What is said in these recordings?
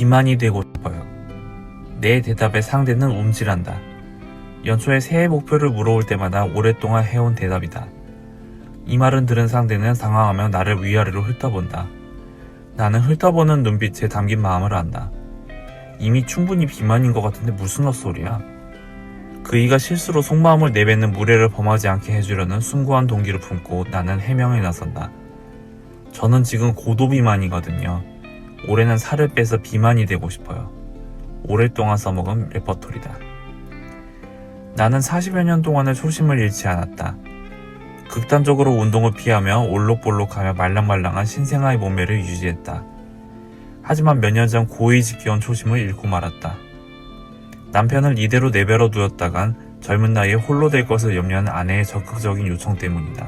비만이 되고 싶어요. 내 대답에 상대는 움찔한다. 연초에 새해 목표를 물어올 때마다 오랫동안 해온 대답이다. 이 말은 들은 상대는 당황하며 나를 위아래로 훑어본다. 나는 훑어보는 눈빛에 담긴 마음을 안다. 이미 충분히 비만인 것 같은데 무슨 헛소리야. 그이가 실수로 속마음을 내뱉는 무례를 범하지 않게 해주려는 숭고한 동기를 품고 나는 해명에 나선다. 저는 지금 고도비만이거든요. 올해는 살을 빼서 비만이 되고 싶어요. 오랫동안 써먹은 레퍼토리다. 나는 40여 년 동안의 초심을 잃지 않았다. 극단적으로 운동을 피하며 올록볼록하며 말랑말랑한 신생아의 몸매를 유지했다. 하지만 몇 년 전 고이 지켜온 초심을 잃고 말았다. 남편을 이대로 내버려 두었다간 젊은 나이에 홀로 될 것을 염려한 아내의 적극적인 요청 때문이다.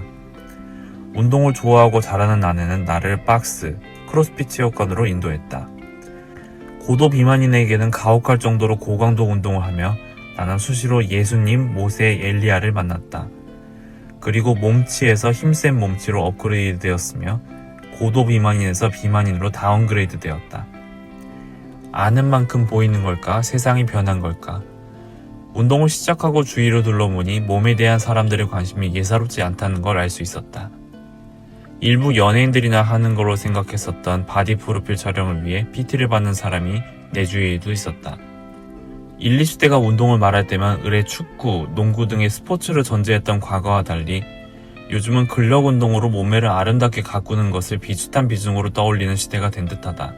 운동을 좋아하고 잘하는 아내는 나를 박스, 크로스핏 체육관으로 인도했다. 고도 비만인에게는 가혹할 정도로 고강도 운동을 하며 나는 수시로 예수님, 모세, 엘리야를 만났다. 그리고 몸치에서 힘센 몸치로 업그레이드 되었으며 고도 비만인에서 비만인으로 다운그레이드 되었다. 아는 만큼 보이는 걸까? 세상이 변한 걸까? 운동을 시작하고 주위를 둘러보니 몸에 대한 사람들의 관심이 예사롭지 않다는 걸 알 수 있었다. 일부 연예인들이나 하는 걸로 생각했었던 바디 프로필 촬영을 위해 PT를 받는 사람이 내 주위에도 있었다. 1, 20대가 운동을 말할 때만 의례 축구, 농구 등의 스포츠를 전제했던 과거와 달리 요즘은 근력 운동으로 몸매를 아름답게 가꾸는 것을 비슷한 비중으로 떠올리는 시대가 된 듯하다.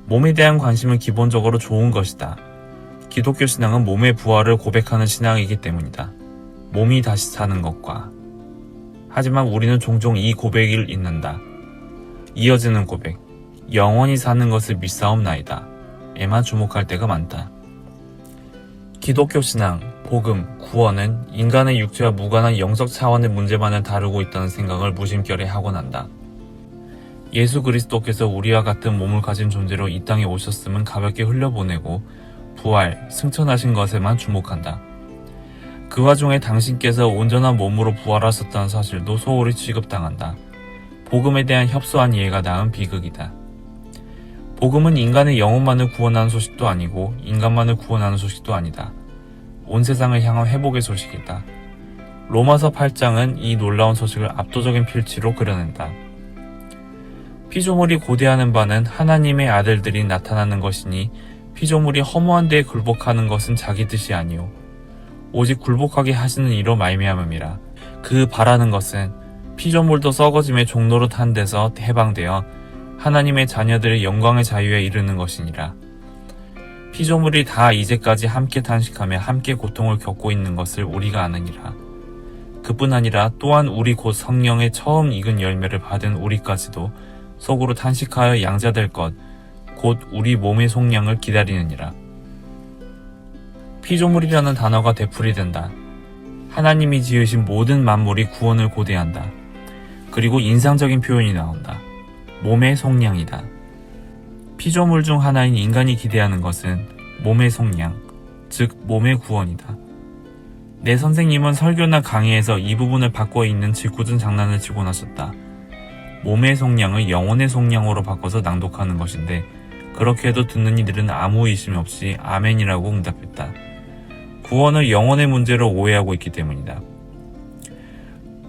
몸에 대한 관심은 기본적으로 좋은 것이다. 기독교 신앙은 몸의 부활을 고백하는 신앙이기 때문이다. 몸이 다시 사는 것과. 하지만 우리는 종종 이 고백을 잊는다. 이어지는 고백, 영원히 사는 것을 믿사옵나이다. 에만 주목할 때가 많다. 기독교 신앙, 복음, 구원은 인간의 육체와 무관한 영적 차원의 문제만을 다루고 있다는 생각을 무심결에 하곤 한다. 예수 그리스도께서 우리와 같은 몸을 가진 존재로 이 땅에 오셨음은 가볍게 흘려보내고 부활, 승천하신 것에만 주목한다. 그 와중에 당신께서 온전한 몸으로 부활하셨다는 사실도 소홀히 취급당한다. 복음에 대한 협소한 이해가 낳은 비극이다. 복음은 인간의 영혼만을 구원하는 소식도 아니고 인간만을 구원하는 소식도 아니다. 온 세상을 향한 회복의 소식이다. 로마서 8장은 이 놀라운 소식을 압도적인 필치로 그려낸다. 피조물이 고대하는 바는 하나님의 아들들이 나타나는 것이니 피조물이 허무한 데에 굴복하는 것은 자기 뜻이 아니오 오직 굴복하게 하시는 이로 말미암음이라. 그 바라는 것은 피조물도 썩어짐의 종로로 탄 데서 해방되어 하나님의 자녀들의 영광의 자유에 이르는 것이니라. 피조물이 다 이제까지 함께 탄식하며 함께 고통을 겪고 있는 것을 우리가 아느니라. 그뿐 아니라 또한 우리 곧 성령의 처음 익은 열매를 받은 우리까지도 속으로 탄식하여 양자될 것, 곧 우리 몸의 속량을 기다리느니라. 피조물이라는 단어가 되풀이된다. 하나님이 지으신 모든 만물이 구원을 고대한다. 그리고 인상적인 표현이 나온다. 몸의 속량이다. 피조물 중 하나인 인간이 기대하는 것은 몸의 속량, 즉 몸의 구원이다. 내 선생님은 설교나 강의에서 이 부분을 바꿔 읽는 짓궂은 장난을 치곤 하셨다. 몸의 속량을 영혼의 속량으로 바꿔서 낭독하는 것인데 그렇게 해도 듣는 이들은 아무 의심 없이 아멘이라고 응답했다. 구원을 영혼의 문제로 오해하고 있기 때문이다.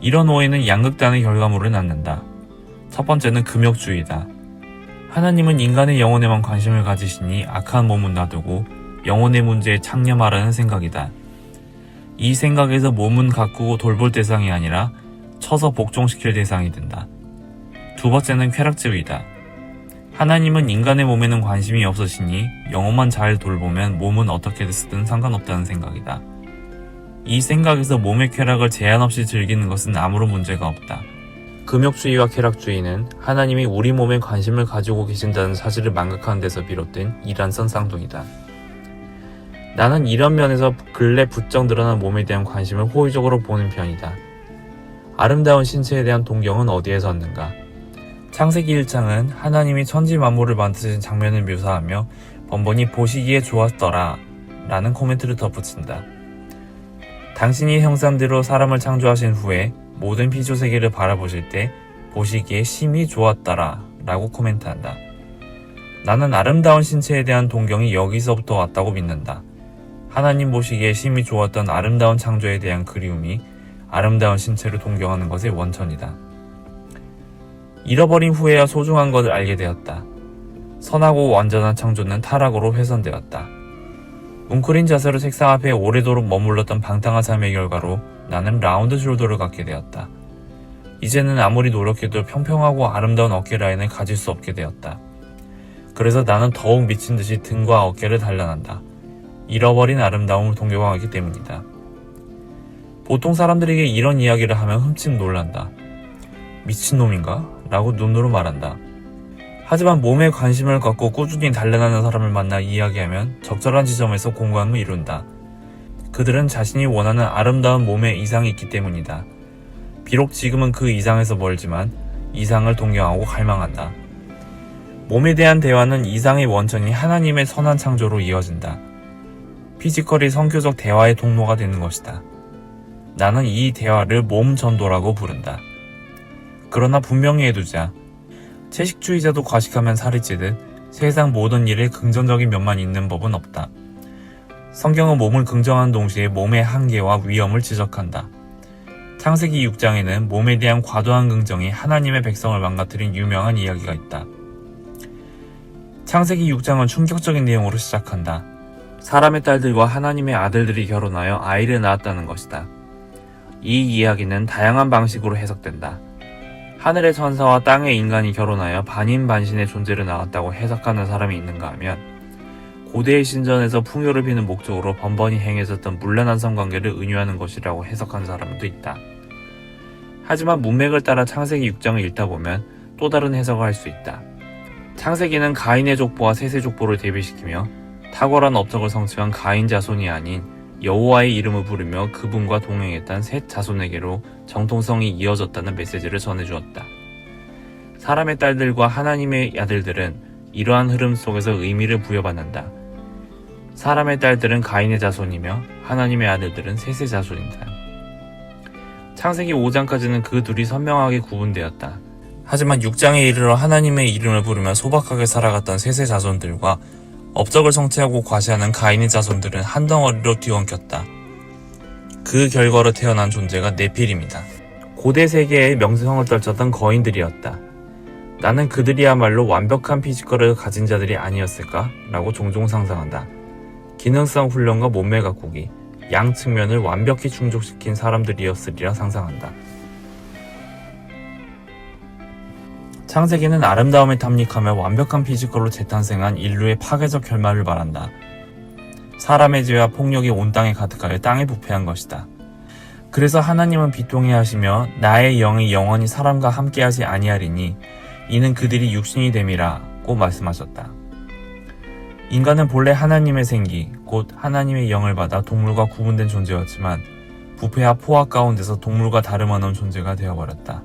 이런 오해는 양극단의 결과물을 낳는다. 첫 번째는 금욕주의다. 하나님은 인간의 영혼에만 관심을 가지시니 악한 몸은 놔두고 영혼의 문제에 창념하라는 생각이다. 이 생각에서 몸은 가꾸고 돌볼 대상이 아니라 쳐서 복종시킬 대상이 된다. 두 번째는 쾌락주의다. 하나님은 인간의 몸에는 관심이 없으시니 영혼만 잘 돌보면 몸은 어떻게 됐든 상관없다는 생각이다. 이 생각에서 몸의 쾌락을 제한 없이 즐기는 것은 아무런 문제가 없다. 금욕주의와 쾌락주의는 하나님이 우리 몸에 관심을 가지고 계신다는 사실을 망각하는 데서 비롯된 이란선 쌍둥이다. 나는 이런 면에서 근래 부쩍 늘어난 몸에 대한 관심을 호의적으로 보는 편이다. 아름다운 신체에 대한 동경은 어디에서 왔는가? 창세기 1장은 하나님이 천지 만물을 만드신 장면을 묘사하며 번번이 보시기에 좋았더라 라는 코멘트를 덧붙인다. 당신이 형상대로 사람을 창조하신 후에 모든 피조세계를 바라보실 때 보시기에 심히 좋았더라 라고 코멘트한다. 나는 아름다운 신체에 대한 동경이 여기서부터 왔다고 믿는다. 하나님 보시기에 심히 좋았던 아름다운 창조에 대한 그리움이 아름다운 신체를 동경하는 것의 원천이다. 잃어버린 후에야 소중한 것을 알게 되었다. 선하고 완전한 창조는 타락으로 훼손되었다. 웅크린 자세로 책상 앞에 오래도록 머물렀던 방탕한 삶의 결과로 나는 라운드 숄더를 갖게 되었다. 이제는 아무리 노력해도 평평하고 아름다운 어깨 라인을 가질 수 없게 되었다. 그래서 나는 더욱 미친 듯이 등과 어깨를 단련한다. 잃어버린 아름다움을 동경하기 때문이다. 보통 사람들에게 이런 이야기를 하면 흠칫 놀란다. 미친놈인가? 라고 눈으로 말한다. 하지만 몸에 관심을 갖고 꾸준히 단련하는 사람을 만나 이야기하면 적절한 지점에서 공감을 이룬다. 그들은 자신이 원하는 아름다운 몸에 이상이 있기 때문이다. 비록 지금은 그 이상에서 멀지만 이상을 동경하고 갈망한다. 몸에 대한 대화는 이상의 원천이 하나님의 선한 창조로 이어진다. 피지컬이 성교적 대화의 통로가 되는 것이다. 나는 이 대화를 몸 전도라고 부른다. 그러나 분명히 해두자. 채식주의자도 과식하면 살이 찌듯 세상 모든 일에 긍정적인 면만 있는 법은 없다. 성경은 몸을 긍정하는 동시에 몸의 한계와 위험을 지적한다. 창세기 6장에는 몸에 대한 과도한 긍정이 하나님의 백성을 망가뜨린 유명한 이야기가 있다. 창세기 6장은 충격적인 내용으로 시작한다. 사람의 딸들과 하나님의 아들들이 결혼하여 아이를 낳았다는 것이다. 이 이야기는 다양한 방식으로 해석된다. 하늘의 천사와 땅의 인간이 결혼하여 반인반신의 존재를 낳았다고 해석하는 사람이 있는가 하면 고대의 신전에서 풍요를 비는 목적으로 번번이 행해졌던 문란한 성관계를 은유하는 것이라고 해석하는 사람도 있다. 하지만 문맥을 따라 창세기 6장을 읽다 보면 또 다른 해석을 할 수 있다. 창세기는 가인의 족보와 셋의 족보를 대비시키며 탁월한 업적을 성취한 가인 자손이 아닌 여호와의 이름을 부르며 그분과 동행했던 셋 자손에게로 정통성이 이어졌다는 메시지를 전해주었다. 사람의 딸들과 하나님의 아들들은 이러한 흐름 속에서 의미를 부여받는다. 사람의 딸들은 가인의 자손이며 하나님의 아들들은 셋의 자손이다. 창세기 5장까지는 그 둘이 선명하게 구분되었다. 하지만 6장에 이르러 하나님의 이름을 부르며 소박하게 살아갔던 셋의 자손들과 업적을 성취하고 과시하는 가인의 자손들은 한 덩어리로 뒤엉켰다. 그 결과로 태어난 존재가 네필입니다. 고대 세계의 명성을 떨쳤던 거인들이었다. 나는 그들이야말로 완벽한 피지컬을 가진 자들이 아니었을까? 라고 종종 상상한다. 기능성 훈련과 몸매 가꾸기, 양 측면을 완벽히 충족시킨 사람들이었으리라 상상한다. 창세기는 아름다움에 탐닉하며 완벽한 피지컬로 재탄생한 인류의 파괴적 결말을 말한다. 사람의 죄와 폭력이 온 땅에 가득하여 땅에 부패한 것이다. 그래서 하나님은 비통해 하시며 나의 영이 영원히 사람과 함께하지 아니하리니 이는 그들이 육신이 됨이라고 말씀하셨다. 인간은 본래 하나님의 생기, 곧 하나님의 영을 받아 동물과 구분된 존재였지만 부패와 포악 가운데서 동물과 다름없는 존재가 되어버렸다.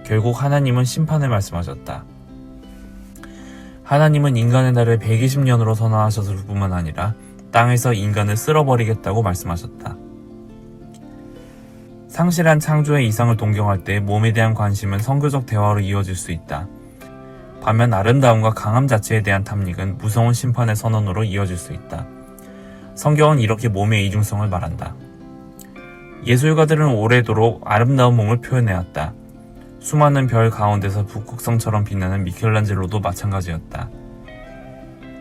결국 하나님은 심판을 말씀하셨다. 하나님은 인간의 날을 120년으로 선언하셨을 뿐만 아니라 땅에서 인간을 쓸어버리겠다고 말씀하셨다. 상실한 창조의 이상을 동경할 때 몸에 대한 관심은 성교적 대화로 이어질 수 있다. 반면 아름다움과 강함 자체에 대한 탐닉은 무서운 심판의 선언으로 이어질 수 있다. 성경은 이렇게 몸의 이중성을 말한다. 예술가들은 오래도록 아름다운 몸을 표현해왔다. 수많은 별 가운데서 북극성처럼 빛나는 미켈란젤로도 마찬가지였다.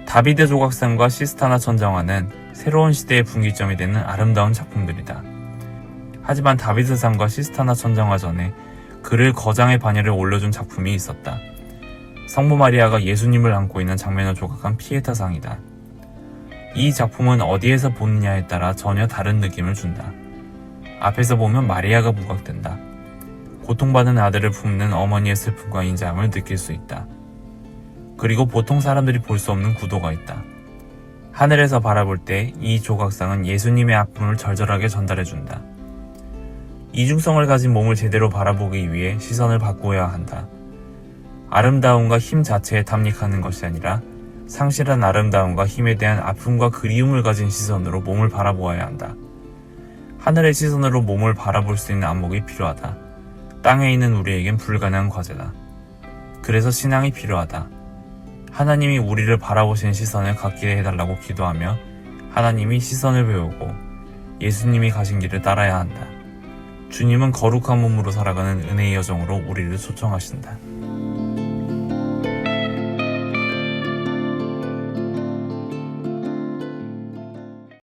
다비드 조각상과 시스타나 천장화는 새로운 시대의 분기점이 되는 아름다운 작품들이다. 하지만 다비드상과 시스타나 천장화 전에 그를 거장의 반열에 올려준 작품이 있었다. 성모 마리아가 예수님을 안고 있는 장면을 조각한 피에타상이다. 이 작품은 어디에서 보느냐에 따라 전혀 다른 느낌을 준다. 앞에서 보면 마리아가 부각된다. 고통받은 아들을 품는 어머니의 슬픔과 인자함을 느낄 수 있다. 그리고 보통 사람들이 볼 수 없는 구도가 있다. 하늘에서 바라볼 때 이 조각상은 예수님의 아픔을 절절하게 전달해준다. 이중성을 가진 몸을 제대로 바라보기 위해 시선을 바꾸어야 한다. 아름다움과 힘 자체에 탐닉하는 것이 아니라 상실한 아름다움과 힘에 대한 아픔과 그리움을 가진 시선으로 몸을 바라보아야 한다. 하늘의 시선으로 몸을 바라볼 수 있는 안목이 필요하다. 땅에 있는 우리에겐 불가능한 과제다. 그래서 신앙이 필요하다. 하나님이 우리를 바라보시는 시선을 갖게 해달라고 기도하며 하나님이 시선을 배우고 예수님이 가신 길을 따라야 한다. 주님은 거룩한 몸으로 살아가는 은혜의 여정으로 우리를 초청하신다.